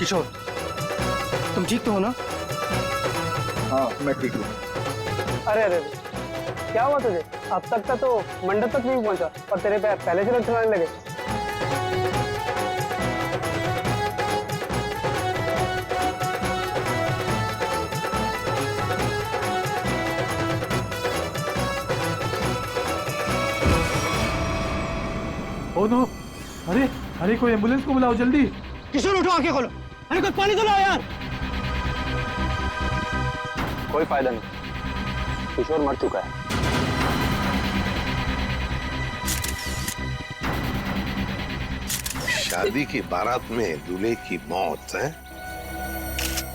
किशोर, तुम ठीक तो हो ना? हाँ मैं ठीक हूँ। अरे अरे क्या हुआ तुझे? अब तक का तो मंडप तक नहीं पहुंचा और तेरे पैर पहले से लटकने लगे। ओ नो, अरे अरे कोई एम्बुलेंस को बुलाओ जल्दी। किशोर उठो, आंखें खोलो। अरे कुछ पानी तो लाओ यार। कोई फायदा नहीं, किशोर मर चुका है। शादी की बारात में दूल्हे की मौत है?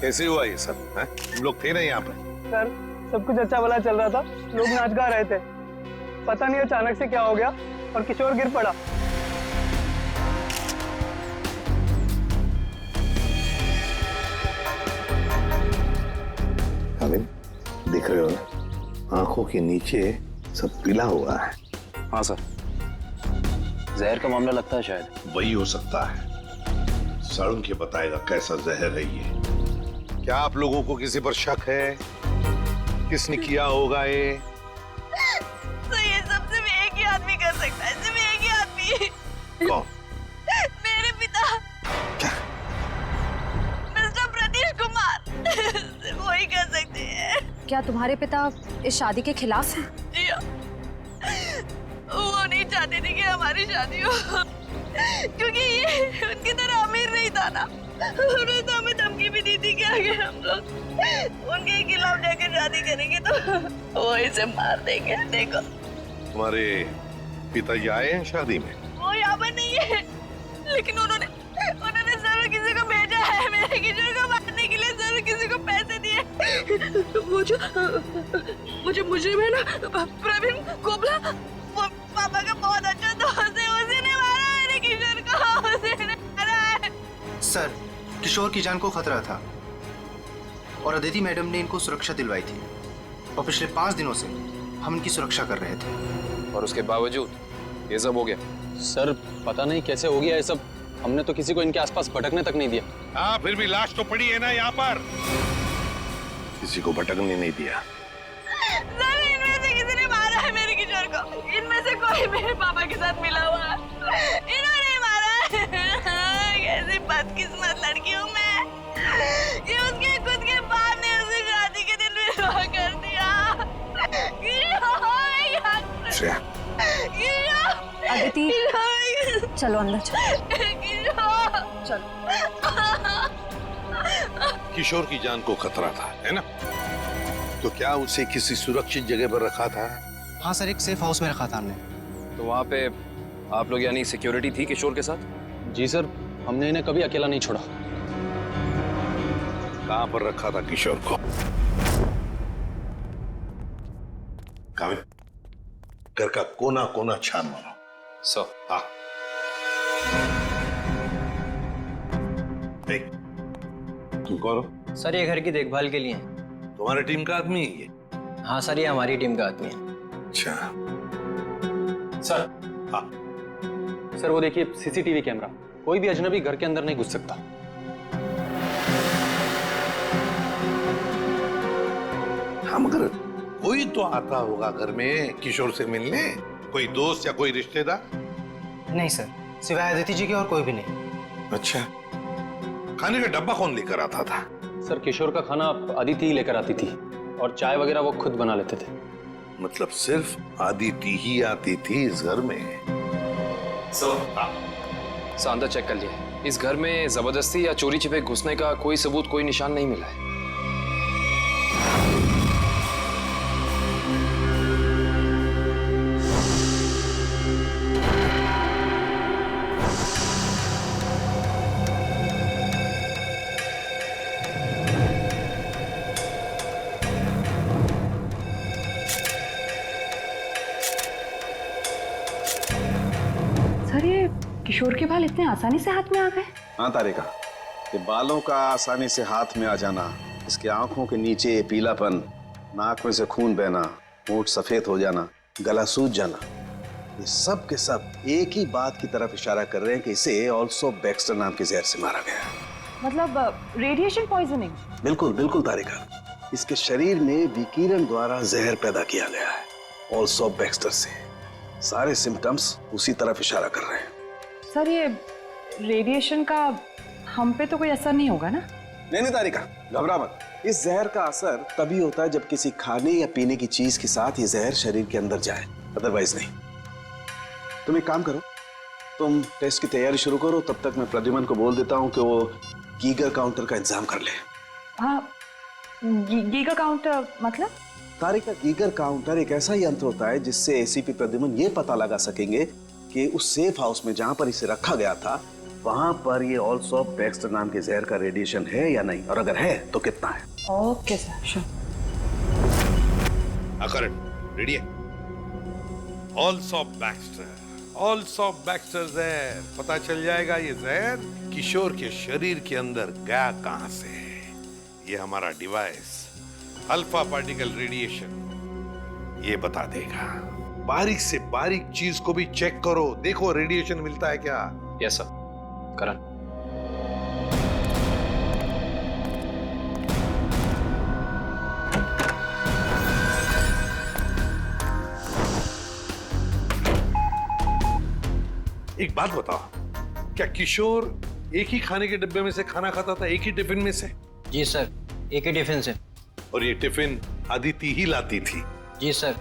कैसे हुआ ये सब है? तुम लोग थे ना यहाँ पर? सर सब कुछ अच्छा भला चल रहा था, लोग नाच गा रहे थे, पता नहीं अचानक से क्या हो गया और किशोर गिर पड़ा। अमिन, देख रहे हो ना, आंखों के नीचे सब पीला हुआ है। हाँ सर, जहर का मामला लगता है शायद। वही हो सकता है। सारुण के बताएगा कैसा जहर है ये। क्या आप लोगों को किसी पर शक है? किसने किया होगा ये? तो ये सब सिर्फ एक ही आदमी कर सकता है, सिर्फ एक ही आदमी। कौन? मेरे पिता। क्या? मिस्टर प्रतीश कुमार। सिर्फ वही कर सकते हैं। क्या तुम्हारे पिता इस शादी के खिलाफ हैं? जी हाँ। वो नहीं चाहते थे कि हमारी शादी हो, क्योंकि ये उनकी तरह अमीर नहीं था ना। उन्होंने तो हमें धमकी भी दी थी कि अगर हम लोग उनके खिलाफ जाकर शादी करेंगे तो वो इसे मार देंगे। देखो, तुम्हारे पिताजी आए हैं शादी में? वो यहाँ पर नहीं है, लेकिन उन्होंने जरूर किसी को भेजा है मेरे किशोर को मारने के लिए। जरूर किसी को पैसे दिए। वो जो मुजरिम है ना, प्रवीण कोबला, वो पापा का बहुत अच्छा दोस्त है। उसी ने मारा मेरे किशोर को, उसी ने मारा है। सर, किशोर की जान को खतरा था और अदिति मैडम ने इनको सुरक्षा दिलवाई थी और पिछले 5 दिनों से हम इनकी सुरक्षा कर रहे थे। और उसके बावजूद ये सब हो गया। सर पता नहीं कैसे हो गया ये सब, हमने तो किसी को इनके आसपास भटकने तक नहीं दिया। हाँ, फिर भी लाश तो पड़ी है ना यहाँ पर। किसी को भटकने नहीं दिया। सर इनमें से किसी ने मारा है मेरे किशोर को। इनमें से कोई मेरे पापा के साथ मिला हुआ है। इन्होंने मारा है। कैसी बदकिस्मत लड़की हूँ मैं। ये उसके खुद के बाप ने उसे शादी के दिन विधवा कर दिया। अदिति, चलो अंदर चलो। किशोर की जान को खतरा था, है ना? तो क्या उसे किसी सुरक्षित जगह पर रखा था? हाँ सर, एक सेफ हाउस में रखा था हमने। तो वहाँ पे आप लोग यानी सिक्योरिटी थी किशोर के साथ? जी सर, हमने इन्हें कभी अकेला नहीं छोड़ा। कहाँ पर रखा था किशोर को? कामिल, घर का कोना कोना छान मारो। सर। हाँ। देख, तुम कौन हो? सर ये घर की देखभाल के लिए। तुम्हारी टीम का आदमी है ये? हाँ सर, ये हमारी टीम का आदमी है। अच्छा। सर। हाँ। सर वो देखिए सीसीटीवी कैमरा, कोई भी अजनबी घर के अंदर नहीं घुस सकता। हाँ, मगर कोई तो आता होगा घर में किशोर से मिलने, कोई दोस्त या कोई रिश्तेदार? नहीं सर, सिवाय अदिति जी के और कोई भी नहीं। अच्छा, खाने का डब्बा कौन लेकर आता था? सर किशोर का खाना अदिति ही लेकर आती थी और चाय वगैरह वो खुद बना लेते थे। मतलब सिर्फ अदिति ही आती थी इस घर में? सर अंदर चेक कर लिया, इस घर में जबरदस्ती या चोरी छिपे घुसने का कोई सबूत, कोई निशान नहीं मिला है। सर ये किशोर के बाल इतने आसानी से हाथ में आ गए? हाँ तारिका, ये बालों का आसानी से हाथ में आ जाना, इसके आंखों के नीचे पीलापन, नाक में से खून बहना, होंठ सफेद हो जाना, गला सूज जाना, ये सब के सब एक ही बात की तरफ इशारा कर रहे हैं कि इसे ऑल्सो बैक्स्टर नाम के जहर से मारा गया। मतलब रेडिएशन पॉइजनिंग? बिल्कुल बिल्कुल तारिका, इसके शरीर में विकिरण द्वारा जहर पैदा किया गया है, ऑल्सो बैक्स्टर से। सारे सिम्टम्स उसी तरफ इशारा कर रहे हैं। सर ये रेडिएशन का हम पे तो कोई असर नहीं होगा ना? नहीं तारिका, घबरा मत। इस जहर का असर तभी होता है जब किसी खाने या पीने की चीज के साथ ये जहर शरीर के अंदर जाए, अदरवाइज नहीं। तुम एक काम करो, तुम टेस्ट की तैयारी शुरू करो, तब तक मैं प्रद्युमन को बोल देता हूँ कि वो गीगर काउंटर का इंतजाम कर ले। हाँ, गीगर काउंटर मतलब? तारिका, गीगर काउंटर एक ऐसा यंत्र होता है जिससे एसीपी प्रद्युमन ये पता लगा सकेंगे कि उस सेफ हाउस में जहां पर इसे रखा गया था वहां पर ये ऑल्सो बैक्स्टर नाम के जहर का रेडिएशन है या नहीं, और अगर है तो कितना है। Okay sir, sure. अकरण रेडी है? ऑल्सो बैक्स्टर जहर, पता चल जाएगा ये जहर किशोर के शरीर के अंदर गया कहां से है। ये हमारा डिवाइस अल्फा पार्टिकल रेडिएशन ये बता देगा। बारीक से बारीक चीज को भी चेक करो, देखो रेडिएशन मिलता है क्या। Yes sir. करण, एक बात बताओ, क्या किशोर एक ही खाने के डिब्बे में से खाना खाता था, एक ही टिफिन में से? जी सर, एक ही टिफिन से। और ये टिफिन अदिति ही लाती थी? जी सर।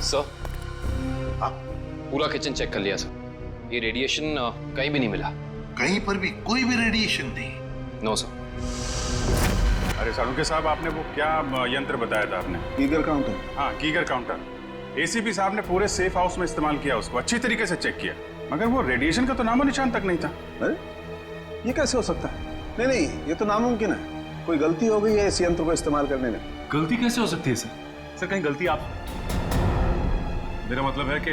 सर, पूरा किचन चेक कर लिया सर, ये रेडिएशन कहीं भी नहीं मिला। कहीं पर भी कोई भी रेडिएशन नहीं? No sir. अरे सालुंके साहब, आपने वो क्या यंत्र बताया था आपने? Geiger counter. हाँ, गीगर काउंटर। एसीपी साहब ने पूरे सेफ हाउस में इस्तेमाल किया, उसको अच्छी तरीके से चेक किया, मगर वो रेडिएशन का तो नामो निशान तक नहीं था। अरे ये कैसे हो सकता है? नहीं, ये तो नामुमकिन है। कोई गलती हो गई है इस यंत्र को इस्तेमाल करने में। गलती कैसे हो सकती है सर? सर कहीं गलती आप, मेरा मतलब है कि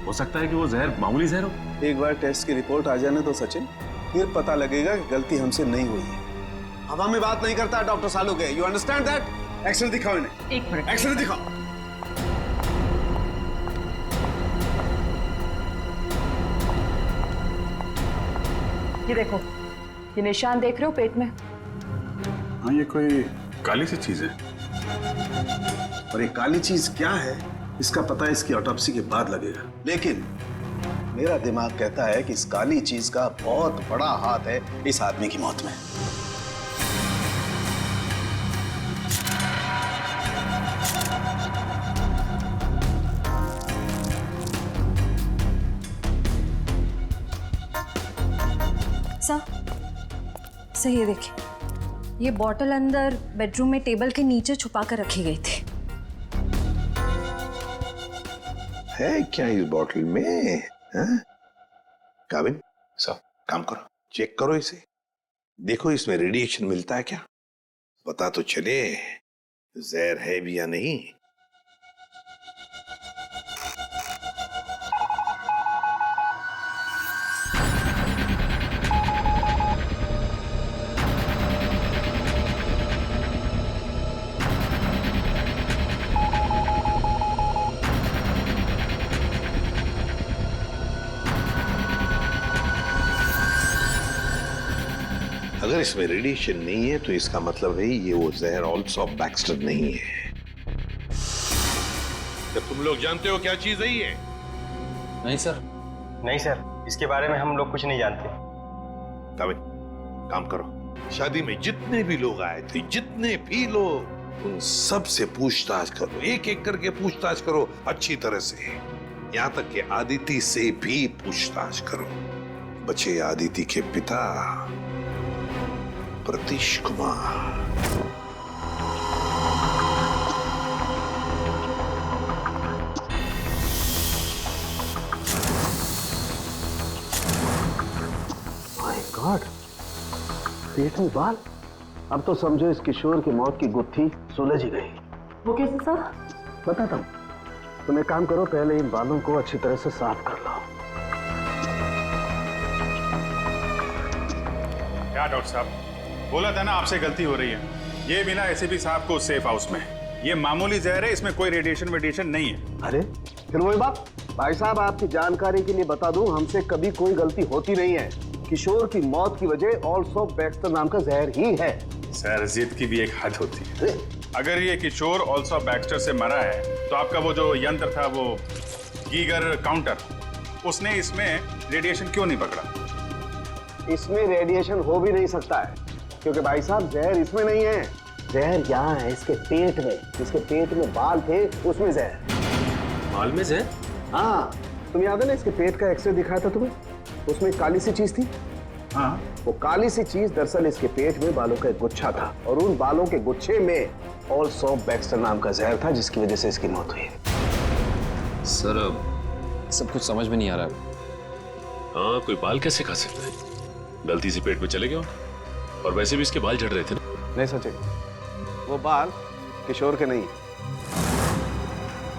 हो सकता है कि वो जहर मामूली जहर हो। एक बार टेस्ट की रिपोर्ट आ जाने तो सचिन, फिर पता लगेगा कि गलती हमसे नहीं हुई है। हवा में बात नहीं करता doctor Saluke, you understand that? X ray दिखाओ इन्हें। एक मिनट, एक्सरे दिखाओ। ये देखो, ये निशान देख रहे हो पेट में? हाँ, ये कोई काली सी चीज है। और ये काली चीज क्या है इसका पता इसकी ऑटोप्सी के बाद लगेगा, लेकिन मेरा दिमाग कहता है कि इस काली चीज का बहुत बड़ा हाथ है इस आदमी की मौत में। सर ये देखिए, ये बॉटल अंदर बेडरूम में टेबल के नीचे छुपा कर रखी गई थी। है क्या इस बॉटल में? काबिन सर, काम करो, चेक करो इसे, देखो इसमें रेडिएशन मिलता है क्या, पता तो चले जहर है भी या नहीं। अगर इसमें रेडिएशन नहीं है तो इसका मतलब है ये वो जहर ऑल्सो बैक्स्टर नहीं है। तो तुम लोग जानते हो क्या चीज है ये? नहीं सर। नहीं सर, इसके बारे में हम लोग कुछ नहीं जानते। काबिन काम करो, शादी में जितने भी लोग आए थे, जितने भी लोग, उन सब से पूछताछ करो, एक एक करके पूछताछ करो अच्छी तरह से, यहां तक कि आदिति से भी पूछताछ करो। बचे आदिति के पिता प्रतीश कुमार। माय गॉड, पेट में बाल। अब तो समझो इस किशोर की मौत की गुत्थी सुलझ ही गई। वो कैसे सर? बताता हूं, तुम एक काम करो, पहले इन बालों को अच्छी तरह से साफ कर लो। क्या डॉक्टर साहब, बोला था ना आपसे गलती हो रही है। ये मिला एसीपी साहब को सेफ हाउस में। ये मामूली जहर है, इसमें कोई रेडिएशन वेडिएशन नहीं है। अरे फिर वही बात। भाई साहब आपकी जानकारी के लिए बता दूं, हमसे कभी कोई गलती होती नहीं है। किशोर की मौत की वजह ऑल्सो बैक्स्टर नाम का जहर ही है। सर जिद की भी एक हद होती है। अगर ये किशोर ऑल्सो बैक्स्टर से मरा है तो आपका वो जो यंत्र था, वो गीगर काउंटर, उसने इसमें रेडिएशन क्यों नहीं पकड़ा? इसमें रेडिएशन हो भी नहीं सकता है, क्योंकि भाई साहब जहर इसमें नहीं है। जहर यहाँ है इसके पेट में। इसके पेट में बाल थे, उसमें जहर। बाल में जहर? हाँ, तुम याद है ना इसके पेट का एक्सरे दिखाया था तुम्हें? उसमें काली सी चीज थी। हाँ, वो काली सी चीज दरअसल इसके पेट में बालों का एक गुच्छा था, और उन बालों के गुच्छे में ऑल्सो बैक्स्टर नाम का जहर था, जिसकी वजह से इसकी मौत हुई। सर सब कुछ समझ में नहीं आ रहा। हाँ, कोई बाल कैसे खा सकता है? गलती से पेट में चले गए, और वैसे भी इसके बाल झड़ रहे थे ना। नहीं सचिन, वो बाल किशोर के नहीं,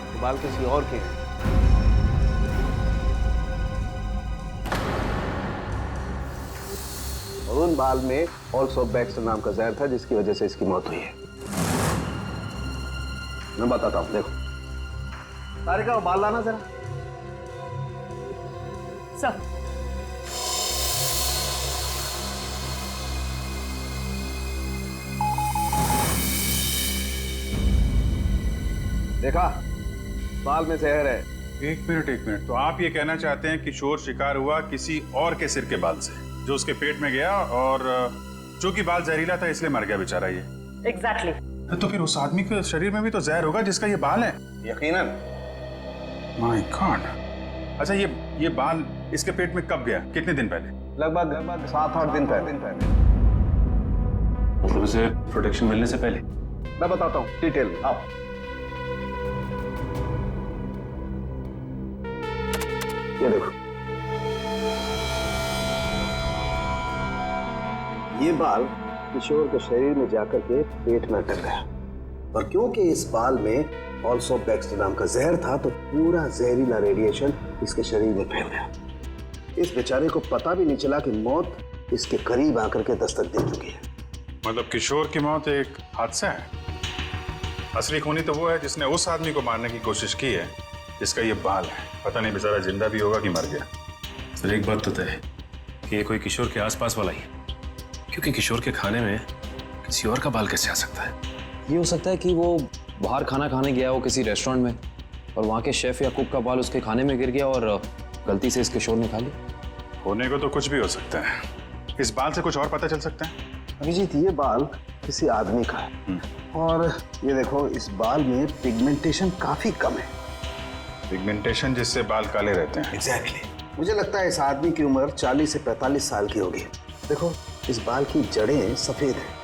वो बाल किसी और के हैं। और उन बाल में ऑल्सो बैक्स्टर नाम का जहर था, जिसकी वजह से इसकी मौत हुई है। मैं बताता हूं, देखो। तारिका, वो बाल लाना जरा। सर देखा, बाल में जहर है। एक मिनट। तो आप ये कहना चाहते हैं किशोर शिकार हुआ किसी और के सिर के बाल से, जो उसके पेट में गया, और चूंकि बाल जहरीला था इसलिए मर गया बेचारा ये। एग्जैक्टली। तो फिर उस आदमी के शरीर में भी तो जहर होगा जिसका ये बाल है। यकीनन। My God. अच्छा, ये बाल इसके पेट में कब गया? कितने दिन पहले? लगभग 7-8 दिन पहले। मतलब उसे प्रोटेक्शन मिलने से पहले? मैं बताता हूँ डिटेल में। आओ। ये देखो, ये बाल किशोर के शरीर में जाकर के पेट में अटक गया, और क्योंकि इस बाल में ऑल्सो बैक्स्टर नाम का जहर था, तो पूरा जहरीला रेडिएशन इसके शरीर में फैल गया। इस बेचारे को पता भी नहीं चला कि मौत इसके करीब आकर के दस्तक दे चुकी है। मतलब किशोर की मौत एक हादसा है? असली खूनी तो वो है जिसने उस आदमी को मारने की कोशिश की है जिसका ये बाल है। पता नहीं बेचारा जिंदा भी होगा कि मर गया। सर एक बात तो तय है कि ये कोई किशोर के आसपास वाला ही है, क्योंकि किशोर के खाने में किसी और का बाल कैसे आ सकता है? ये हो सकता है कि वो बाहर खाना खाने गया हो किसी रेस्टोरेंट में, और वहाँ के शेफ या कुक का बाल उसके खाने में गिर गया और गलती से इस किशोर ने खा लिया। होने को तो कुछ भी हो सकता है। इस बाल से कुछ और पता चल सकता है? अभिजीत, ये बाल किसी आदमी का है, और ये देखो, इस बाल में पिगमेंटेशन काफी कम है। पिगमेंटेशन जिससे बाल काले रहते हैं? एग्जैक्टली। मुझे लगता है इस आदमी की उम्र 40 से 45 साल की होगी। देखो, इस बाल की जड़ें सफेद हैं।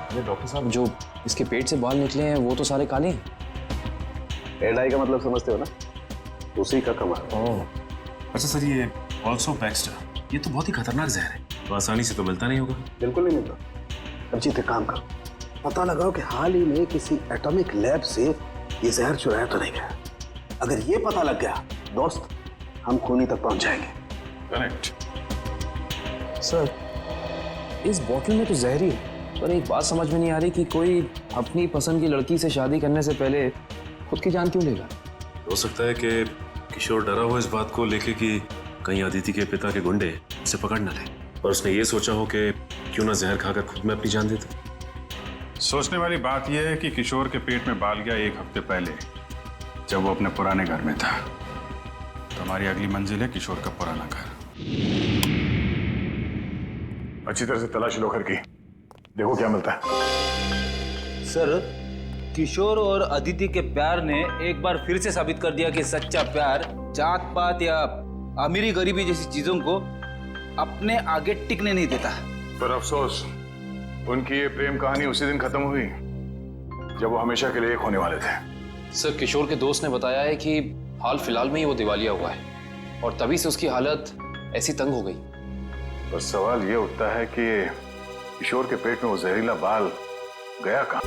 अरे डॉक्टर साहब, जो इसके पेट से बाल निकले हैं वो तो सारे काले हैं। एडाई का मतलब समझते हो ना? उसी का कमाल। अच्छा सर, ये ऑल्सो बैक्स्टर, ये तो बहुत ही खतरनाक जहर है, तो आसानी से तो मिलता नहीं होगा। बिल्कुल नहीं मिलता। अभिजीत, एक काम करो, पता लगाओ कि हाल ही में किसी एटॉमिक लैब से ये जहर चुराया तो नहीं गया। अगर ये पता लग गया दोस्त, हम खूनी तक पहुंच जाएंगे। करेक्ट। सर, इस बोतल में तो जहर ही है, पर एक बात समझ में नहीं आ रही कि कोई अपनी पसंद की लड़की से शादी करने से पहले खुद की जान क्यों लेगा? हो सकता है कि किशोर डरा हो इस बात को लेके कि कहीं अदिति के पिता के गुंडे उसे पकड़ न ले, और उसने ये सोचा हो कि क्यों ना जहर खाकर खुद में अपनी जान देता। सोचने वाली बात यह है कि किशोर के पेट में बाल गया 1 हफ्ते पहले, जब वो अपने पुराने घर में था। तो हमारी अगली मंजिल है किशोर का पुराना घर। अच्छी तरह से तलाशी लो घर की, देखो क्या मिलता है। सर, किशोर और अदिति के प्यार ने एक बार फिर से साबित कर दिया कि सच्चा प्यार जात पात या अमीरी गरीबी जैसी चीजों को अपने आगे टिकने नहीं देता। पर अफसोस, उनकी ये प्रेम कहानी उसी दिन खत्म हुई जब वो हमेशा के लिए एक होने वाले थे। सर, किशोर के दोस्त ने बताया है कि हाल फिलहाल में ही वो दिवालिया हुआ है, और तभी से उसकी हालत ऐसी तंग हो गई। पर सवाल ये उठता है कि किशोर के पेट में वो जहरीला बाल गया कहाँ?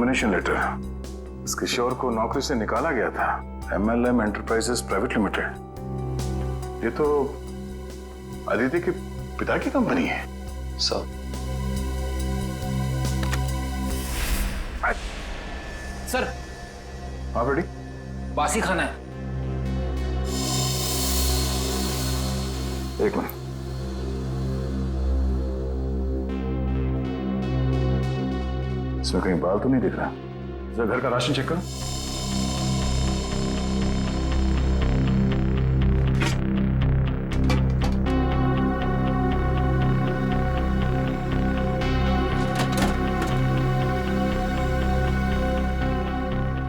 टर्मिनेशन लेटर इस किशोर को नौकरी से निकाला गया था। MLM enterprises private limited. ये तो अदिति के पिता की कंपनी है। सर सर हाँ बेटी, बासी खाना है। एक मिनट। इसमें कहीं बाल तो नहीं दिख रहा। जरा घर का राशन चेक करो।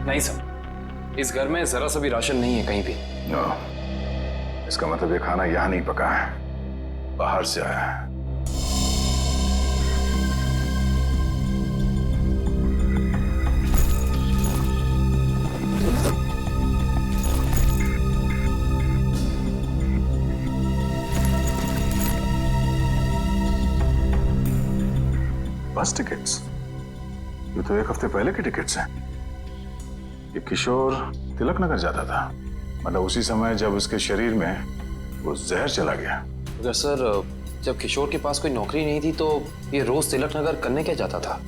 नहीं सर, इस घर में जरा सा भी राशन नहीं है कहीं भी। नो, इसका मतलब ये खाना यहां नहीं पका है, बाहर से आया है। बस टिकट्स? ये तो एक हफ्ते पहले के टिकट्स हैं। ये किशोर तिलक नगर जाता था, मतलब उसी समय जब उसके शरीर में वो जहर चला गया। अगर सर जब किशोर के पास कोई नौकरी नहीं थी तो ये रोज तिलक नगर करने क्या जाता था?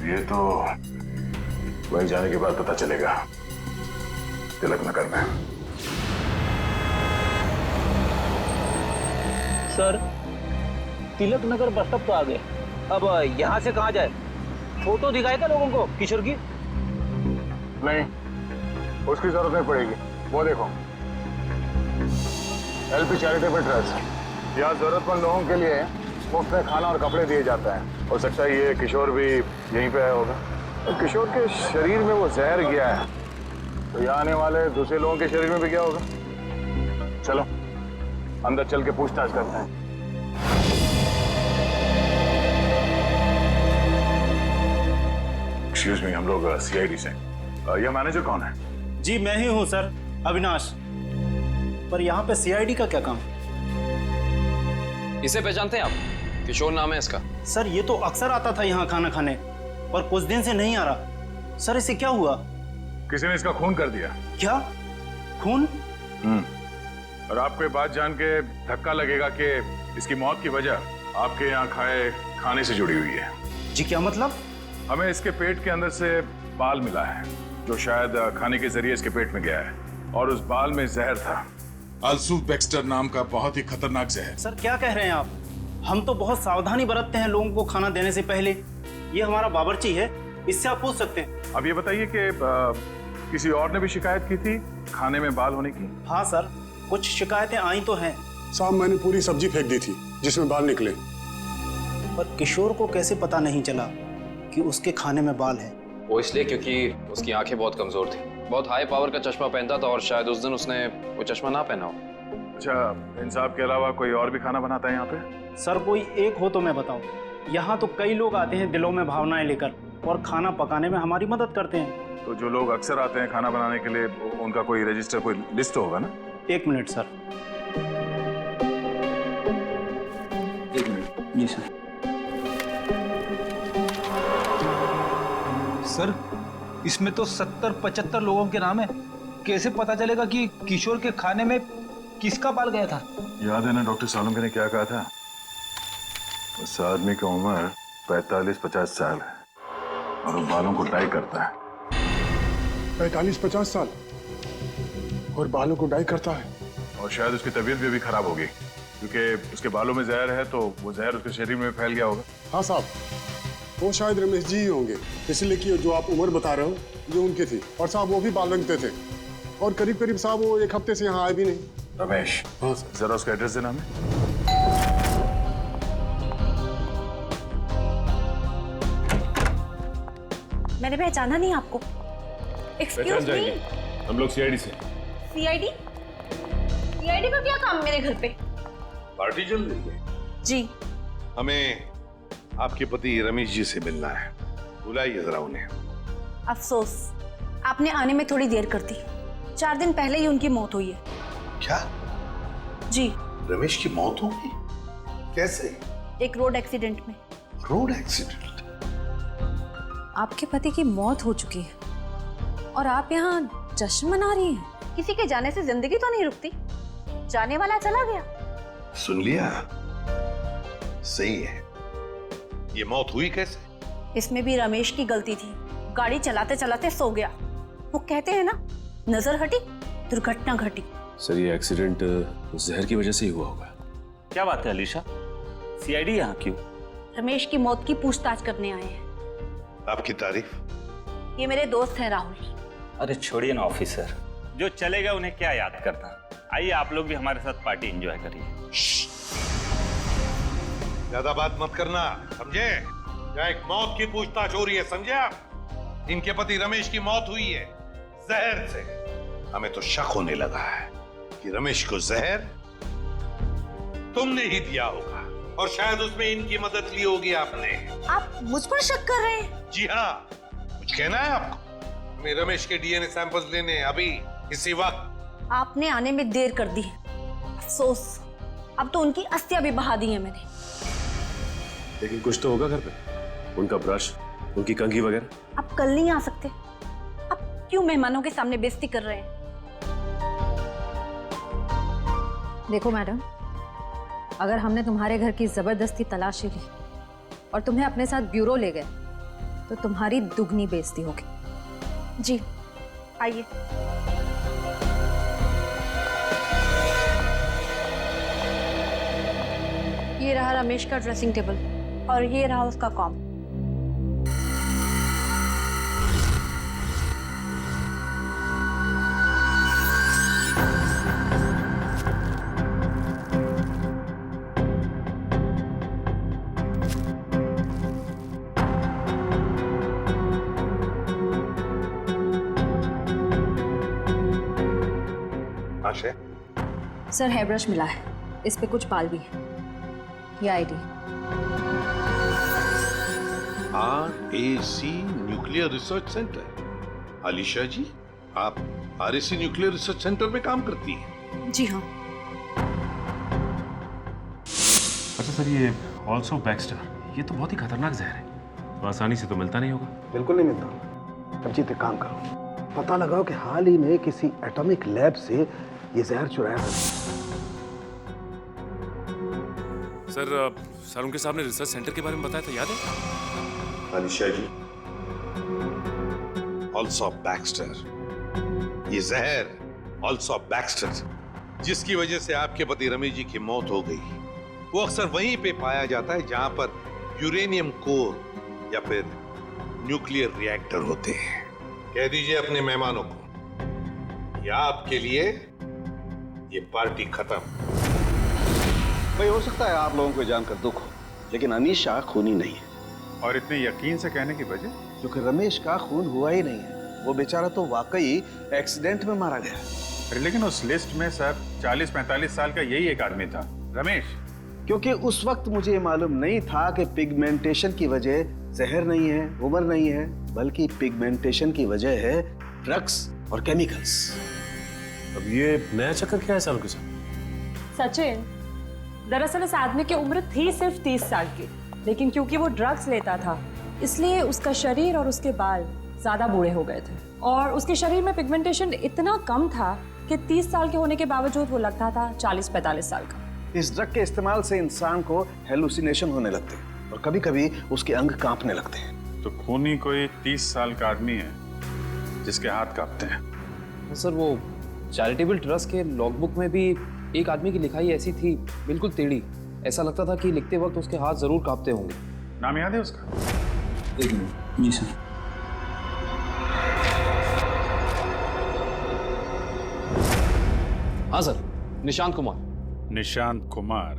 ये तो वहीं जाने के बाद पता चलेगा। तिलक नगर में। Sir, Tilak Nagar bus stop तो आ गए, अब यहाँ से कहाँ जाए? फोटो दिखाएगा लोगों को किशोर की? नहीं, उसकी जरूरत नहीं पड़ेगी। वो देखो, LP चैरिटेबल ट्रस्ट, यहाँ जरूरतमंद लोगों के लिए मुफ्त में खाना और कपड़े दिए जाता है। हो सकता है ये किशोर भी यहीं पे आया होगा। तो किशोर के शरीर में वो जहर गया है, तो यहाँ आने वाले दूसरे लोगों के शरीर में भी गया होगा। चलो अंदर चल के पूछताछ करते हैं। एक्सक्यूज मी, हम लोग CID से। यह मैनेजर कौन है? जी मैं ही हूँ सर, अविनाश। पर यहाँ पे CID का क्या काम? इसे पहचानते हैं आप? किशोर नाम है इसका। सर ये तो अक्सर आता था यहाँ खाना खाने, पर कुछ दिन से नहीं आ रहा। सर इसे क्या हुआ? किसी ने इसका खून कर दिया। क्या? खून? और आपको ये बात जान के धक्का लगेगा कि इसकी मौत की वजह आपके यहाँ खाए खाने से जुड़ी हुई है। जी क्या मतलब? हमें इसके पेट के अंदर से बाल मिला है, जो शायद खाने के जरिए इसके पेट में गया है, और उस बाल में जहर था। अल्सूफ बैक्स्टर नाम का बहुत ही खतरनाक जहर। सर क्या कह रहे हैं आप? हम तो बहुत सावधानी बरतते हैं लोगों को खाना देने से पहले। ये हमारा बावर्ची है, इससे आप पूछ सकते हैं। अब ये बताइए कि किसी और ने भी शिकायत की थी खाने में बाल होने की? हाँ सर, कुछ शिकायतें आई तो हैं। साहब मैंने पूरी सब्जी फेंक दी थी जिसमें बाल निकले। पर किशोर को कैसे पता नहीं चला कि उसके खाने में बाल है? वो इसलिए क्योंकि उसकी आंखें बहुत कमजोर थी, बहुत हाई पावर का चश्मा पहनता था, और शायद उस दिन उसने वो चश्मा ना पहना हो। अच्छा, इन साहब के अलावा कोई और भी खाना बनाता है यहाँ पे? सर कोई एक हो तो मैं बताऊं। यहाँ तो कई लोग आते हैं दिलों में भावनाएं लेकर, और खाना पकाने में हमारी मदद करते हैं। तो जो लोग अक्सर आते हैं खाना बनाने के लिए, उनका कोई रजिस्टर, कोई लिस्ट होगा ना? एक मिनट सर। एक मिनट। जी सर। सर इसमें तो 70-75 लोगों के नाम है। कैसे पता चलेगा कि किशोर के खाने में किसका बाल गया था? याद है ना डॉक्टर सालुंके ने क्या कहा था? उस आदमी की उम्र 45-50 साल है, और वो बालों को डाई करता है। 45-50 साल और बालों को डाई करता है? और शायद उसकी तबीयत भी अभी खराब होगी, क्योंकि उसके बालों में जहर है, तो वो जहर उसके शरीर में फैल गया होगा। हाँ साहब, वो शायद रमेश जी ही होंगे, इसलिए कि जो आप उम्र बता रहे हो जो उनकी थी। और साहब वो भी बाल रंगते थे, और करीब करीब साहब वो एक हफ्ते से यहाँ आए भी नहीं। रमेश, हाँ जरा उसका एड्रेस देना हमें। मैंने पहचाना नहीं आपको। एक्सक्यूज मी, हम लोग CID से। CID? CID का क्या काम मेरे घर पे? पार्टी चल रही है जी। हमें आपके पति रमेश जी से मिलना है, बुलाइए जरा उन्हें। अफसोस, आपने आने में थोड़ी देर कर दी। 4 दिन पहले ही उनकी मौत हुई है। क्या? जी। रमेश की मौत हो गई? कैसे? एक रोड एक्सीडेंट में। Road accident? आपके पति की मौत हो चुकी है और आप यहाँ जश्न मना रही हैं। किसी के जाने से जिंदगी तो नहीं रुकती, जाने वाला चला गया। सुन लिया? सही है। ये मौत हुई कैसे? इसमें भी रमेश की गलती थी, गाड़ी चलाते चलाते सो गया। वो कहते हैं ना, नजर हटी दुर्घटना घटी। सर ये एक्सीडेंट जहर की वजह से ही हुआ होगा। क्या बात है अलीशा, सीआईडी यहाँ क्यों? रमेश की मौत की पूछताछ करने आए हैं। आपकी तारीफ? ये मेरे दोस्त हैं राहुल। अरे छोड़िए ना ऑफिसर, जो चले गए उन्हें क्या याद करना। आइए आप लोग भी हमारे साथ पार्टी एंजॉय करिए। ज्यादा बात मत करना, समझे? यहाँ एक मौत की पूछताछ हो रही है, समझे आप? इनके पति रमेश की मौत हुई है जहर से। हमें तो शक होने लगा है कि रमेश को जहर तुमने ही दिया होगा और शायद उसमें इनकी मदद ली होगी आपने। आप मुझ पर शक कर रहे हैं? जी हाँ, कुछ कहना है आपको? हमें रमेश के डीएनए सैंपल्स लेने अभी इसी वक्त। आपने आने में देर कर दी, अफसोस। अब तो उनकी अस्थियां भी बहा दी हैं मैंने। लेकिन कुछ तो होगा घर पे, उनका ब्रश, उनकी कंघी वगैरह। आप कल नहीं आ सकते? आप क्यों मेहमानों के सामने बेइज्जती कर रहे हैं? देखो मैडम, अगर हमने तुम्हारे घर की जबरदस्ती तलाशी ली और तुम्हें अपने साथ ब्यूरो ले गए तो तुम्हारी दुगनी बेइज्जती होगी। जी आइए। ये रहा रमेश का ड्रेसिंग टेबल और ये रहा उसका कॉम। आशय, सर हेयर ब्रश मिला है, इस पे कुछ बाल भी है। ये ID. RAC nuclear research centre. Alisha ji, आप RAC न्यूक्लियर रिसर्च सेंटर में काम करती हैं? जी हाँ। अच्छा सर, ये ऑल्सो बैक्स्टर, ये तो बहुत ही खतरनाक जहर है, तो आसानी से तो मिलता नहीं होगा। बिल्कुल नहीं मिलता। अब जीत एक काम करो, पता लगाओ कि हाल ही में किसी एटॉमिक लैब से ये जहर चुराया था। सर उनके सामने रिसर्च सेंटर के बारे में बताया था, याद है? अलीशा जी, ऑल्सो बैक्स्टर, ये जहर ऑल्सो बैक्स्टर जिसकी वजह से आपके पति रमेश जी की मौत हो गई, वो अक्सर वहीं पे पाया जाता है जहां पर यूरेनियम कोर या फिर न्यूक्लियर रिएक्टर होते हैं। कह दीजिए अपने मेहमानों को, या आपके लिए ये पार्टी खत्म। भाई हो सकता है आप लोगों को जानकर दुख हो, लेकिन अनीशा खूनी नहीं है। और इतने यकीन से कहने की वजह? क्योंकि रमेश का खून हुआ ही नहीं है, वो बेचारा तो वाकई एक्सीडेंट में मारा गया। अरे लेकिन उस लिस्ट में सर 40-45 साल का यही एक आदमी था, रमेश। क्योंकि उस वक्त मुझे मालूम नहीं था कि पिगमेंटेशन की वजह जहर नहीं है, उम्र नहीं है, बल्कि पिगमेंटेशन की वजह है ड्रग्स और केमिकल्स। अब ये नया चक्कर क्या है सालों के साथ? सचिन, दरअसल उस आदमी की उम्र थी सिर्फ 30 साल की, लेकिन क्योंकि वो ड्रग्स लेता था इसलिए उसका शरीर और उसके बाल ज्यादा बूढ़े हो गए थे और उसके शरीर में पिगमेंटेशन इतना कम था कि 30 साल के होने के बावजूद वो लगता था 40-45 साल का। इस ड्रग के इस्तेमाल से इंसान को हेलुसिनेशन होने लगते हैं और कभी-कभी उसके अंग कांपने लगते हैं। तो खूनी कोई 30 साल का आदमी है जिसके हाथ कांपते हैं। सर वो चैरिटेबल ट्रस्ट के लॉगबुक में भी एक आदमी की लिखाई ऐसी थी, बिल्कुल टेढ़ी। ऐसा लगता था कि लिखते वक्त उसके हाथ जरूर कांपते होंगे। नाम याद है उसका? एक मिनट। जी सर। हाँ सर, निशांत कुमार। निशांत कुमार,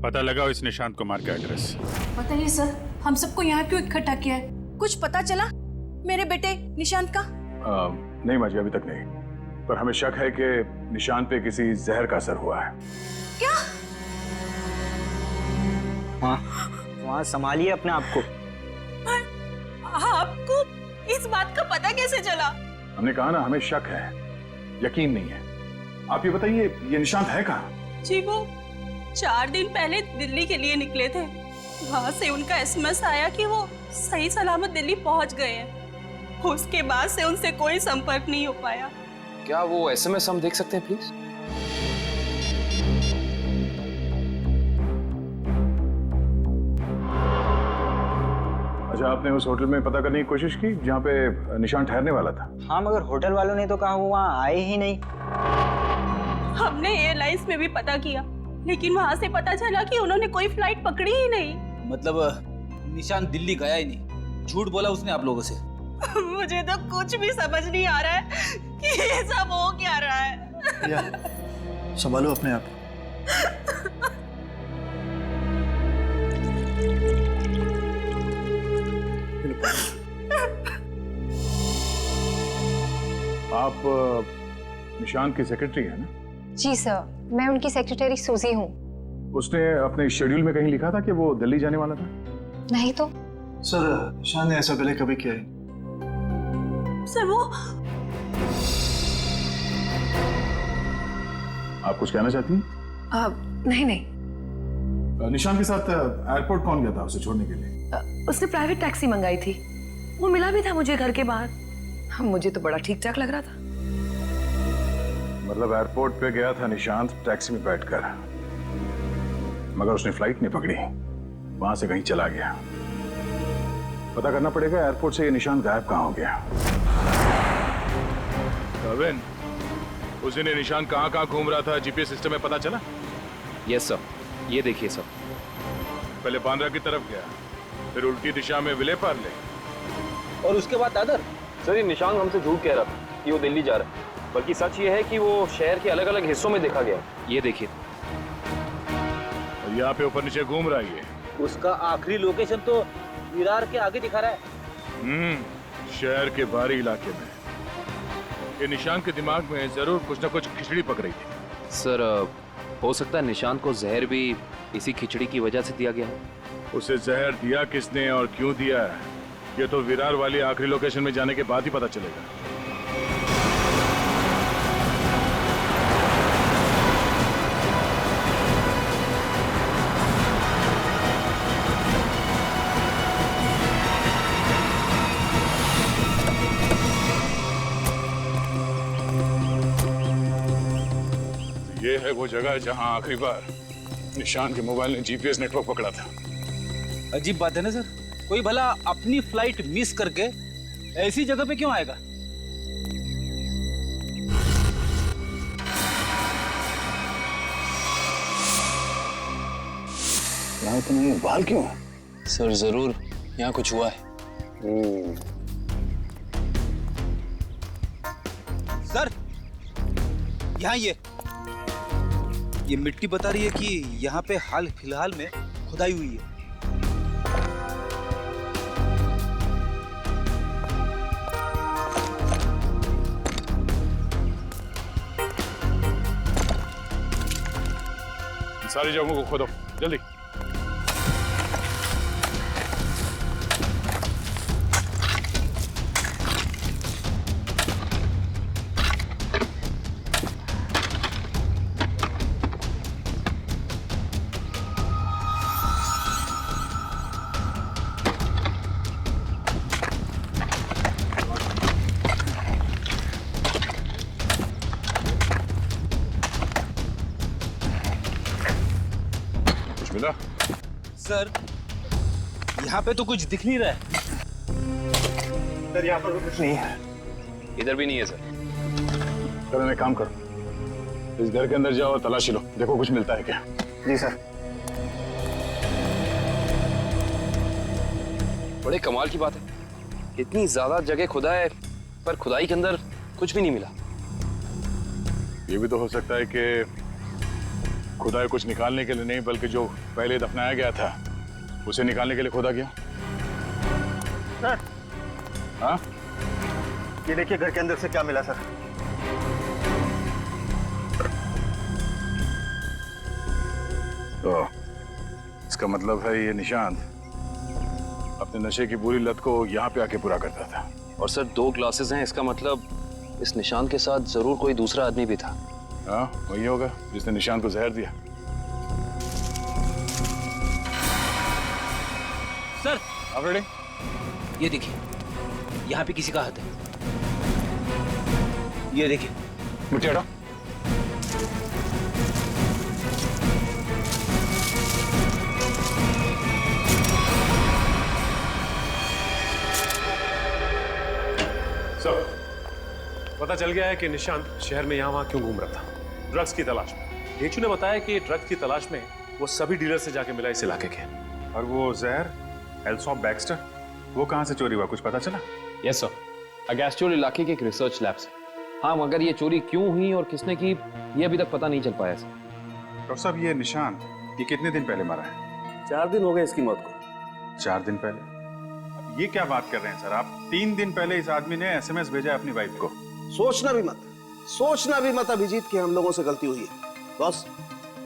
पता लगाओ इस निशांत कुमार का एड्रेस। पता नहीं सर, हम सबको यहाँ क्यों इकट्ठा किया है? कुछ पता चला मेरे बेटे निशांत का? नहीं माजी, अभी तक नहीं, पर हमें शक है कि निशांत पे किसी जहर का असर हुआ है। क्या? वहाँ संभालिए अपने आप को। आपको इस बात का पता कैसे चला? हमने कहा ना, हमें शक है, यकीन नहीं है। आप ये बताइए, ये निशांत है कहाँ? जी वो 4 दिन पहले दिल्ली के लिए निकले थे, वहां से उनका SMS आया कि वो सही सलामत दिल्ली पहुंच गए हैं। उसके बाद से उनसे कोई संपर्क नहीं हो पाया। क्या वो SMS हम देख सकते हैं प्लीज? अच्छा, आपने उस होटल में पता करने की कोशिश की जहाँ पे निशान ठहरने वाला था? हाँ, मगर होटल वालों ने तो कहा वो वहाँ आए ही नहीं। हमने एयरलाइंस में भी पता किया, लेकिन वहाँ से पता चला कि उन्होंने कोई फ्लाइट पकड़ी ही नहीं। मतलब निशान दिल्ली गया ही नहीं, झूठ बोला उसने आप लोगों से। मुझे तो कुछ भी समझ नहीं आ रहा है कि ये सब हो क्या रहा है। या, संभालो अपने आप। आप निशान की सेक्रेटरी है ना? जी सर, मैं उनकी सेक्रेटरी सूजी हूँ। उसने अपने शेड्यूल में कहीं लिखा था कि वो दिल्ली जाने वाला था? नहीं तो। सर, निशान ने ऐसा पहले कभी किया है? सर वो आप कुछ कहना चाहती हैं? नहीं नहीं। निशान के साथ एयरपोर्ट कौन गया था उसे छोड़ने के लिए? उसने प्राइवेट टैक्सी मंगाई थी, वो मिला भी था मुझे घर के बाहर। मुझे तो बड़ा ठीक ठाक लग रहा था। मतलब एयरपोर्ट पे गया था निशांत टैक्सी में बैठकर, मगर उसने फ्लाइट नहीं पकड़ी, वहां से कहीं चला गया। पता करना पड़ेगा एयरपोर्ट से ये निशांत गायब कहाँ हो गया। कविन, उस दिन निशान कहाँ घूम रहा था GPS सिस्टम में पता चला? यस सर, ये देखिए सर। पहले बांद्रा की तरफ गया, फिर उल्टी दिशा में विले पार्ले, और उसके बाद दादर। सर, ये निशान हमसे झूठ कह रहा था कि वो दिल्ली जा रहा है, बल्कि सच ये है कि वो शहर के अलग अलग हिस्सों में देखा गया। ये देखिए, और यहाँ पे ऊपर नीचे घूम रहा है ये। उसका आखिरी लोकेशन तो विरार के आगे दिखा रहा है। शहर के बाहरी इलाके में। ये निशान के दिमाग में जरूर कुछ ना कुछ खिचड़ी पक रही थी। सर, हो सकता है निशान को जहर भी इसी खिचड़ी की वजह से दिया गया है। उसे जहर दिया किसने और क्यों दिया है, ये तो विरार वाली आखिरी लोकेशन में जाने के बाद ही पता चलेगा। ये है वो जगह जहां आखिरी बार निशान के मोबाइल ने GPS नेटवर्क पकड़ा था। अजीब बात है ना सर, कोई भला अपनी फ्लाइट मिस करके ऐसी जगह पे क्यों आएगा? यहाँ तुम्हें बाल क्यों है? सर, जरूर यहाँ कुछ हुआ है। सर, यहाँ ये मिट्टी बता रही है कि यहाँ पे हाल फिलहाल में खुदाई हुई है। सारी जगहों को खोदो जल्दी। मिला? सर, यहाँ पे तो कुछ दिख नहीं रहा है। सर, यहाँ पर तो कुछ नहीं है। इधर भी नहीं है सर। चलो, एक काम करो, इस घर के अंदर जाओ और तलाशी लो, देखो कुछ मिलता है क्या। जी सर। बड़े कमाल की बात है, इतनी ज्यादा जगह खुदा है पर खुदाई के अंदर कुछ भी नहीं मिला। ये भी तो हो सकता है कि खुदाई कुछ निकालने के लिए नहीं, बल्कि जो पहले दफनाया गया था उसे निकालने के लिए खोदा गया। सर, हाँ, ये देखिए घर के अंदर से क्या मिला सर। तो इसका मतलब है ये निशांत अपने नशे की बुरी लत को यहाँ पे आके पूरा करता था। और सर, 2 ग्लासेस हैं, इसका मतलब इस निशान के साथ जरूर कोई दूसरा आदमी भी था। हाँ, वही होगा जिसने निशान को जहर दिया। सर, आप रेडी? ये देखिए, यहाँ पे किसी का हाथ है। ये देखिए। मुझे हटाओ। सर, पता चल गया है कि निशांत शहर में यहाँ वहाँ क्यों घूम रहा था, ड्रग्स की तलाश में। डेचू ने बताया कि ड्रग्स की तलाश में वो सभी डीलर से जाके मिला इस इलाके के। और वो जहर एल्सॉप बैक्स्टर, वो कहाँ से चोरी हुआ, कुछ पता चला? यस सर, अगैस्टोल इलाके के एक रिसर्च लैब से। हाँ, मगर ये चोरी क्यों हुई और किसने की, ये अभी तक पता नहीं चल पाया सर। डॉक्टर साहब, ये निशांत, ये कितने दिन पहले मरा है? 4 दिन हो गए इसकी मौत को। 4 दिन पहले? अब ये क्या बात कर रहे हैं सर आप? 3 दिन पहले इस आदमी ने SMS भेजा है अपनी वाइफ को। सोचना भी मत अभिजीत कि हम लोगों से गलती हुई है। बॉस,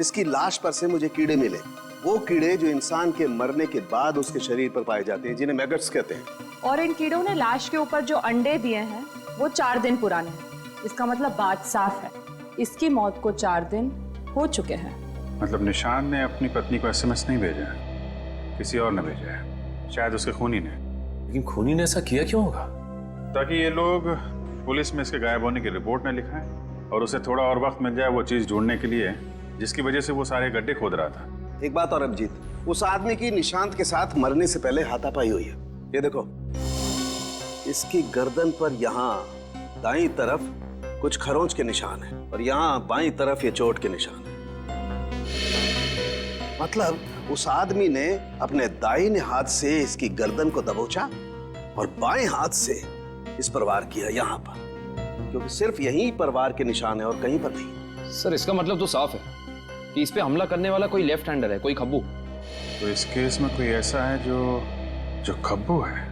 इसकी लाश पर से मुझे कीड़े मिले, वो कीड़े जो इंसान के मरने के बाद उसके शरीर पर पाए जाते हैं, जिन्हें मैगट्स कहते हैं। और इन कीड़ों ने लाश के ऊपर जो अंडे दिए हैं वो 4 दिन पुराने हैं। इसका मतलब बात साफ है, इसकी मौत को 4 दिन हो चुके हैं। मतलब निशान ने अपनी पत्नी को SMS नहीं भेजा है, किसी और ने भेजा है, शायद उसके खूनी ने। लेकिन खूनी ने ऐसा किया क्यों होगा? ताकि ये लोग पुलिस में इसके गायब होने की रिपोर्ट न लिखाएं और उसे थोड़ा और वक्त मिल जाए वो चीज ढूंढने के लिए जिसकी वजह से वो सारे गड्ढे खोद रहा था। एक बात और अभिजीत, उस आदमी की निशांत के साथ मरने से पहले हाथापाई हुई है। ये देखो, इसकी गर्दन पर यहाँ दाईं तरफ कुछ खरोंच के निशान है और यहाँ बाईं तरफ ये चोट के निशान है। मतलब उस आदमी ने अपने दाहिने हाथ से इसकी गर्दन को दबोचा और बाएं हाथ से इस पर वार किया यहाँ पर, क्योंकि सिर्फ यहीं पर वार के निशान है और कहीं पर नहीं। सर, इसका मतलब तो साफ है कि इस पे हमला करने वाला कोई लेफ्ट हैंडर है, कोई खब्बू। तो इस केस में कोई ऐसा है जो खब्बू है।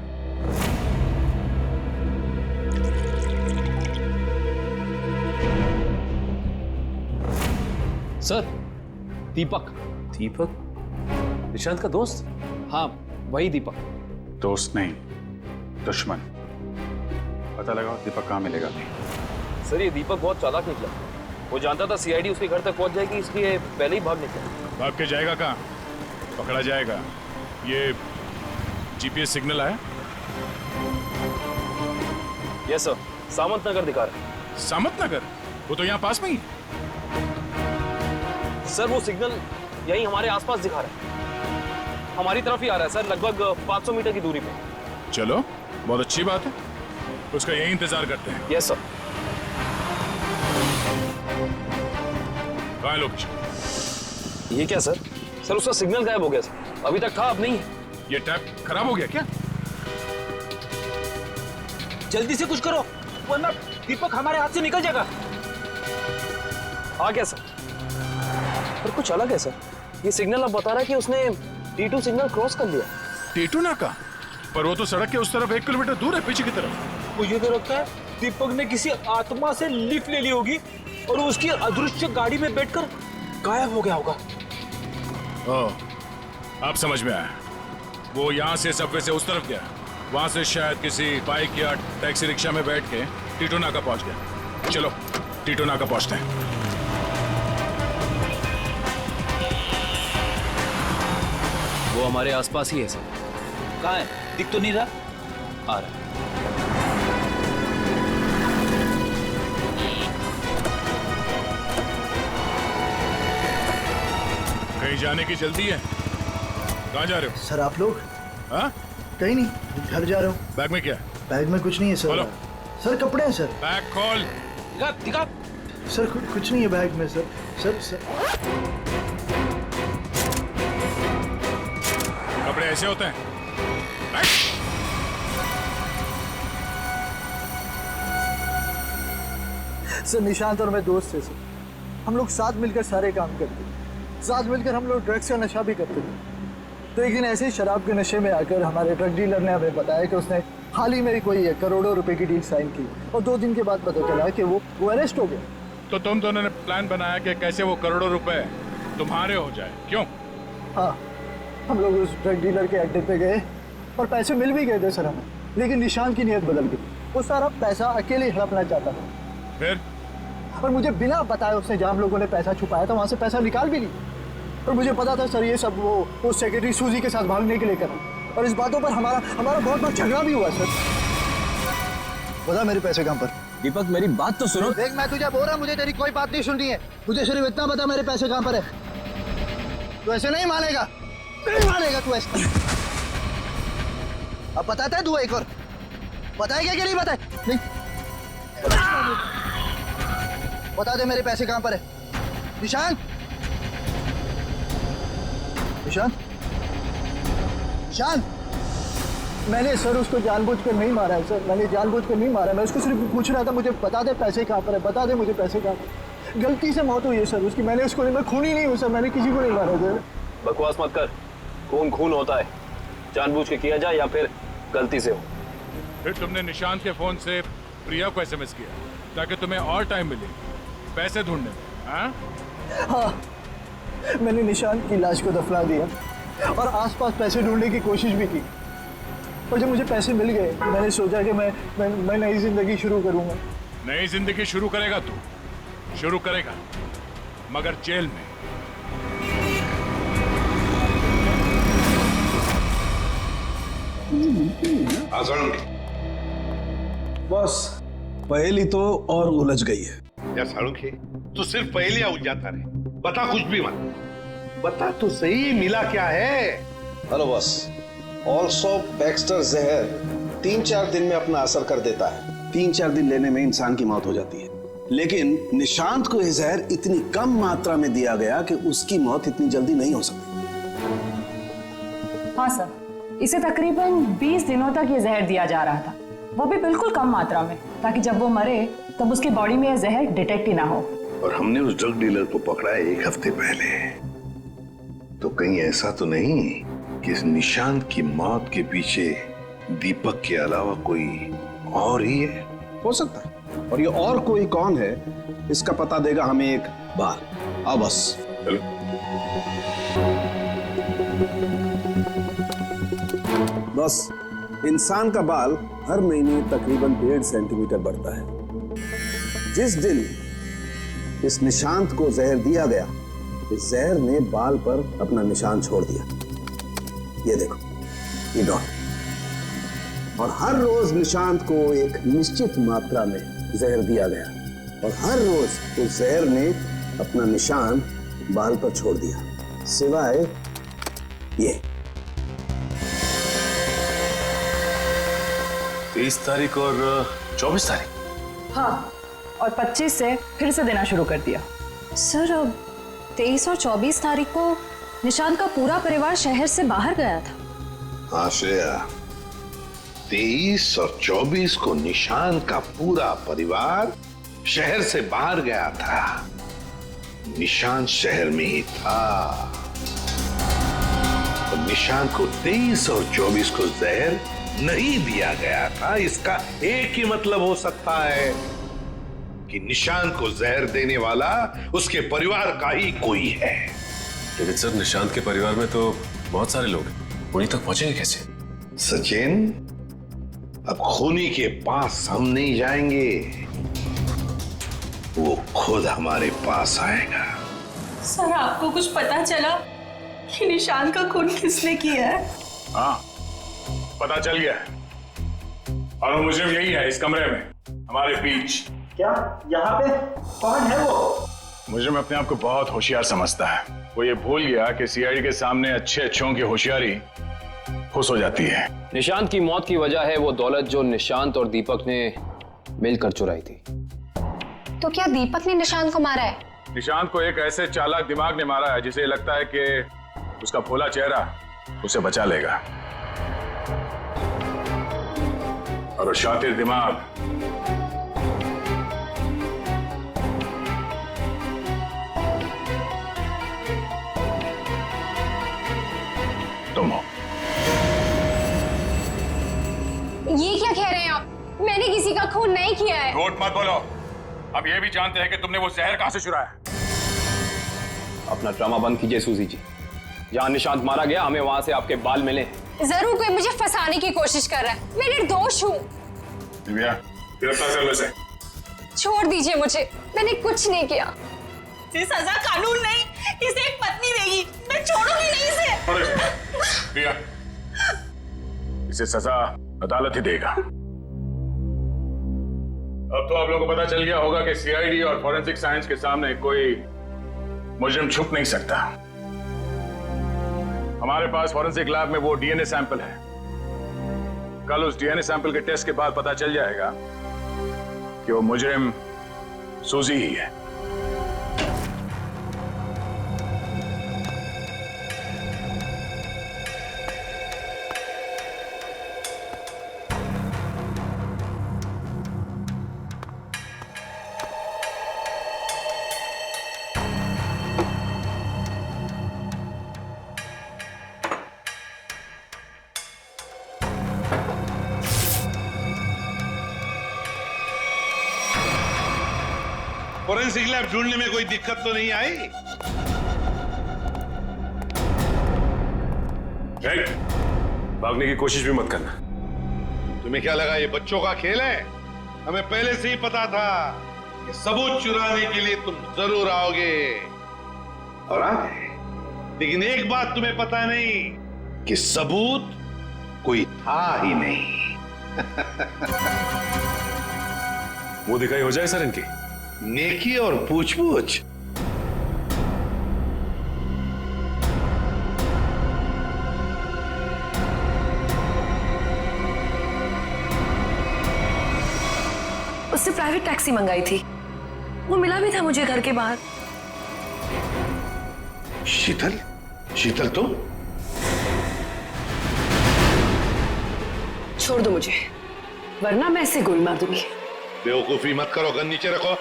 सर, दीपक। दीपक? निशांत का दोस्त? हाँ, वही दीपक। दोस्त नहीं, दुश्मन। पता लगाओ दीपक कहाँ मिलेगा। सर, ये दीपक बहुत चालाक निकला। वो जानता था CID उसके घर तक पहुंच जाएगी, इसलिए पहले ही भाग निकला। भाग के जाएगा कहाँ? पकड़ा जाएगा। ये GPS सिग्नल आया? यस सर, सामंत नगर दिखा रहा है। सामंत नगर? वो तो यहाँ पास में ही। सर, वो सिग्नल यहीं हमारे आसपास दिखा रहा है, हमारी तरफ ही आ रहा है सर, लगभग 500 मीटर की दूरी पे। चलो, बहुत अच्छी बात है, उसका यही इंतजार करते हैं। Yes sir. कहाँ है लोकेशन? ये क्या सर? सर, उसका सिग्नल गायब हो गया सर, अभी तक था, अब नहीं है। ये टैप खराब हो गया क्या? जल्दी से कुछ करो वरना दीपक हमारे हाथ से निकल जाएगा। हाँ क्या सर? पर कुछ अलग है सर, ये सिग्नल अब बता रहा है कि उसने T2 सिग्नल क्रॉस कर लिया। T2 नाका? पर वो तो सड़क के उस तरफ 1 किलोमीटर दूर है, पीछे की तरफ। मुझे तो लगता है दीपक ने किसी आत्मा से लिफ्ट ले ली होगी और उसकी अदृश्य गाड़ी में बैठकर गायब हो गया होगा। ओह, अब समझ में आया। वो यहाँ से सबवे से उस तरफ गया, वहां से शायद किसी बाइक या टैक्सी रिक्शा में बैठ के T2 नाका पहुंच गया। चलो T2 नाका पहुंचते हैं। वो हमारे आसपास ही है सर। कहाँ है? दिख तो नहीं रहा। आ रहा है। कहीं जाने की जल्दी है? कहाँ जा रहे हो? सर आप लोग? हाँ? कहीं नहीं, घर जा रहा हूँ। बैग में क्या? बैग में कुछ नहीं है सर। सर कपड़े हैं सर। बैग खोल। दिखा। सर कुछ नहीं है बैग में सर। सर कपड़े ऐसे होते हैं? सर निशांत और मैं दोस्त थे सर, हम लोग साथ मिलकर सारे काम करते थे, साथ मिलकर हम लोग ड्रग्स का नशा भी करते थे। तो एक दिन ऐसे ही शराब के नशे में आकर हमारे ड्रग डीलर ने हमें बताया कि उसने हाल ही में कोई करोड़ों रुपए की डील साइन की और 2 दिन के बाद पता चला कि वो अरेस्ट हो गया। तो तुम दोनों ने प्लान बनाया कि कैसे वो करोड़ों रुपए तुम्हारे हो जाए, क्यों? हाँ, हम लोग उस ड्रग डीलर के अड्डे पे गए और पैसे मिल भी गए थे सर हमें, लेकिन निशांत की नीयत बदल गई। वो सारा पैसा अकेले ही हड़पना चाहता था। फिर? और मुझे बिना बताए उसने जहाँ हम लोगों ने पैसा छुपाया था वहाँ से पैसा निकाल भी लिया। और मुझे पता था सर ये सब वो सेक्रेटरी सूजी के साथ भागने के लिए कर रहा। और इस बातों पर हमारा बहुत बार झगड़ा भी हुआ सर। बता मेरे पैसे कहाँ पर? दीपक मेरी बात तो सुनो। देख मैं तुझे बोल रहा हूँ, मुझे तेरी कोई बात नहीं सुननी है। मुझे सिर्फ इतना बता मेरे पैसे कहाँ पर है। तू ऐसे नहीं मानेगा, नहीं मानेगा तू ऐसे। अब बताता है तू एक और, बताएगा कि नहीं बताए? नहीं बता दे मेरे पैसे कहाँ पर है। निशांत, निशांत, निशांत। मैंने सर उसको जानबूझकर नहीं मारा है सर, मैंने जानबूझकर नहीं मारा। मैं उसको सिर्फ पूछ रहा था मुझे बता दे पैसे कहाँ पर है, बता दे मुझे पैसे कहाँ पर। गलती से मौत हुई है सर उसकी, मैंने उसको नहीं, मैं खूनी नहीं हूँ सर, मैंने किसी को नहीं मारा सर। बकवास मत कर, खून खून होता है, जानबूझ के किया जाए या फिर गलती से हो। फिर तुमने निशांत के फोन से प्रिया को एसएमएस किया ताकि तुम्हें और टाइम मिले पैसे ढूंढने में? हाँ, मैंने निशांत की लाश को दफना दिया और आसपास पैसे ढूंढने की कोशिश भी की, और जब मुझे पैसे मिल गए मैंने सोचा कि मैं नई जिंदगी शुरू करूंगा। नई जिंदगी शुरू करेगा तू, शुरू करेगा, मगर जेल में। बस पहेली तो और उलझ गई है। या साळुंखे, तू सिर्फ पहेलियां उलझाता रहे, बता कुछ भी मत, बता तो सही मिला क्या है। हेलो बॉस, ऑल्सो बैक्स्टर जहर 3-4 दिन में अपना असर कर देता है। 3-4 दिन लेने में इंसान की मौत हो जाती है, लेकिन निशांत को यह जहर इतनी कम मात्रा में दिया गया कि उसकी मौत इतनी जल्दी नहीं हो सकती। हाँ सर, इसे तकरीबन 20 दिनों तक ये जहर दिया जा रहा था, वो भी बिल्कुल कम मात्रा में, ताकि जब वो मरे तब उसकी बॉडी में यह जहर डिटेक्ट ही ना हो। और हमने उस ड्रग डीलर को पकड़ा है 1 हफ्ते पहले, तो कहीं ऐसा तो नहीं कि इस निशांत की मौत के पीछे दीपक के अलावा कोई और ही है? हो सकता है, और ये और कोई कौन है इसका पता देगा हमें एक बार। आओ बस चलो। बस इंसान का बाल हर महीने तकरीबन 1.5 सेंटीमीटर बढ़ता है। जिस दिन इस निशांत को जहर दिया गया, इस जहर ने बाल पर अपना निशान छोड़ दिया। ये देखो, ये डॉट। और हर रोज निशांत को एक निश्चित मात्रा में जहर दिया गया, और हर रोज उस जहर ने अपना निशान बाल पर छोड़ दिया, सिवाय ये। 23 तारीख और 24 तारीख। हाँ, और 25 से फिर से देना शुरू कर दिया। सर, अब 23 और 24 तारीख को निशांत का पूरा परिवार शहर से बाहर गया था। हाँ श्रेया, 23 और 24 को निशांत का पूरा परिवार शहर से बाहर गया था। निशांत शहर में ही था, तो निशांत को 23 और 24 को जहर नहीं दिया गया था। इसका एक ही मतलब हो सकता है कि निशांत को जहर देने वाला उसके परिवार का ही कोई है। लेकिन सर, निशांत के परिवार में तो बहुत सारे लोग हैं, उन्हीं तक पहुंचेंगे कैसे? सचिन, अब खूनी के पास हम नहीं जाएंगे, वो खुद हमारे पास आएगा। सर, आपको कुछ पता चला कि निशांत का खून किसने किया है? हाँ, पता चल गया, और वो मुझे यही है, इस कमरे में हमारे बीच। क्या यहाँ पे कौन है वो? मुझे में अपने आप को बहुत होशियार समझता है। वो ये भूल गया कि सीआईडी के सामने अच्छे अच्छों की होशियारी फुस हो जाती है। निशांत की मौत की वजह है वो दौलत जो निशांत और दीपक ने मिलकर चुराई थी। तो क्या दीपक ने निशांत को मारा है? निशांत को एक ऐसे चालाक दिमाग ने मारा है जिसे लगता है कि उसका भोला चेहरा उसे बचा लेगा, और वो शातिर दिमाग तुम हो। ये क्या कह रहे हैं आप? मैंने किसी का खून नहीं किया है। झूठ मत बोलो, अब ये भी जानते हैं कि तुमने वो जहर कहां से चुराया। अपना ड्रामा बंद कीजिए सूजी जी। जहां निशांत मारा गया, हमें वहां से आपके बाल मिले। जरूर कोई मुझे फंसाने की कोशिश कर रहा है। मैं निर्दोष हूँ। दिव्या, गिरफ्तार कर लो इसे। छोड़ दीजिए मुझे, मैंने कुछ नहीं किया। इसे सजा कानून नहीं, इसे एक पत्नी देगी। मैं छोड़ूंगी नहीं इसे। दिव्या, इसे सजा अदालत ही देगा। अब तो आप लोगों को पता चल गया होगा कि सीआईडी और फॉरेंसिक साइंस के सामने कोई मुजरिम छुप नहीं सकता। हमारे पास फॉरेंसिक लैब में वो डीएनए सैंपल है। कल उस डीएनए सैंपल के टेस्ट के बाद पता चल जाएगा कि वो मुजरिम सूजी ही है। फोरेंसिक लैब ढूंढने में कोई दिक्कत तो नहीं आई? भागने की कोशिश भी मत करना। तुम्हें क्या लगा ये बच्चों का खेल है? हमें पहले से ही पता था कि सबूत चुराने के लिए तुम जरूर आओगे और आ गए। लेकिन एक बात तुम्हें पता नहीं कि सबूत कोई था ही नहीं। वो दिखाई हो जाए सर इनकी नेकी और पूछ-पूछ। उससे प्राइवेट टैक्सी मंगाई थी, वो मिला भी था मुझे घर के बाहर। शीतल? शीतल तुम? छोड़ दो मुझे, वरना मैं इसे गोली मार दूंगी। बेवकूफी मत करो, गन नीचे रखो।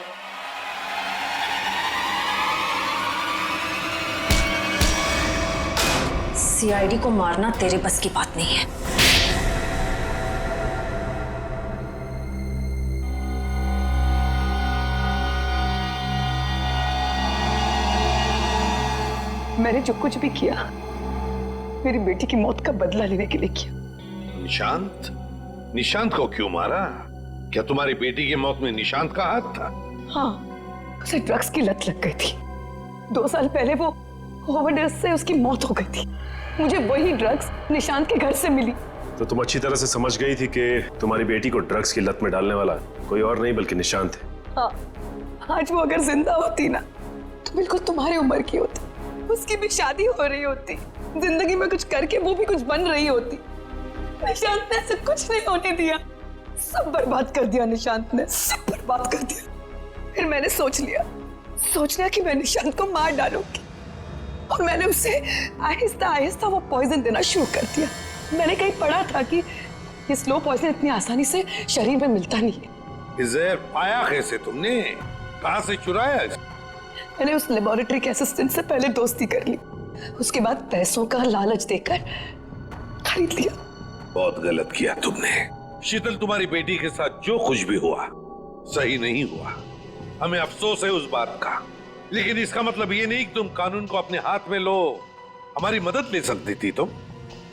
सीआईडी को मारना तेरे बस की बात नहीं है। मैंने जो कुछ भी किया मेरी बेटी की मौत का बदला लेने के लिए किया। निशांत? निशांत को क्यों मारा? क्या तुम्हारी बेटी की मौत में निशांत का हाथ था? हाँ, उसे ड्रग्स की लत लग गई थी। 2 साल पहले वो ओवरडोज से उसकी मौत हो गई थी। मुझे वही ड्रग्स निशांत के घर से मिली। तो तुम अच्छी तरह से समझ गई थी कि तुम्हारी बेटी को ड्रग्स की लत में डालने वाला कोई और नहीं बल्कि निशांत है। हाँ, आज वो अगर जिंदा होती ना तो बिल्कुल तुम्हारी उम्र की होती। उसकी भी शादी हो रही होती, जिंदगी में कुछ करके वो भी कुछ बन रही होती। निशांत ने ऐसा कुछ नहीं होने दिया, सब बर्बाद कर दिया निशांत ने, सब बर्बाद कर दिया। फिर मैंने सोच लिया कि मैं निशांत को मार डालूंगी और मैंने उसे आहिस्ता आहिस्ता वो पॉइजन देना शुरू कर दिया। मैंने कहीं पढ़ा था कि ये स्लो पॉइजन इतनी आसानी से शरीर में मिलता नहीं है। जहर पाया कैसे तुमने? कहां से चुराया? मैंने उस लेबोरेटरी के असिस्टेंट से पहले दोस्ती कर ली, उसके बाद पैसों का लालच देकर खरीद लिया। बहुत गलत किया तुमने। शीतल, तुम्हारी बेटी के साथ जो कुछ भी हुआ सही नहीं हुआ। हमें अफसोस है उस बात का, लेकिन इसका मतलब ये नहीं कि तुम कानून को अपने हाथ में लो। हमारी मदद ले सकती थी तुम।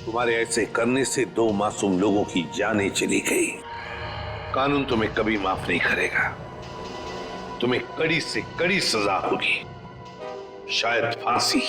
तुम्हारे ऐसे करने से 2 मासूम लोगों की जानें चली गई। कानून तुम्हें कभी माफ नहीं करेगा। तुम्हें कड़ी से कड़ी सजा होगी, शायद फांसी।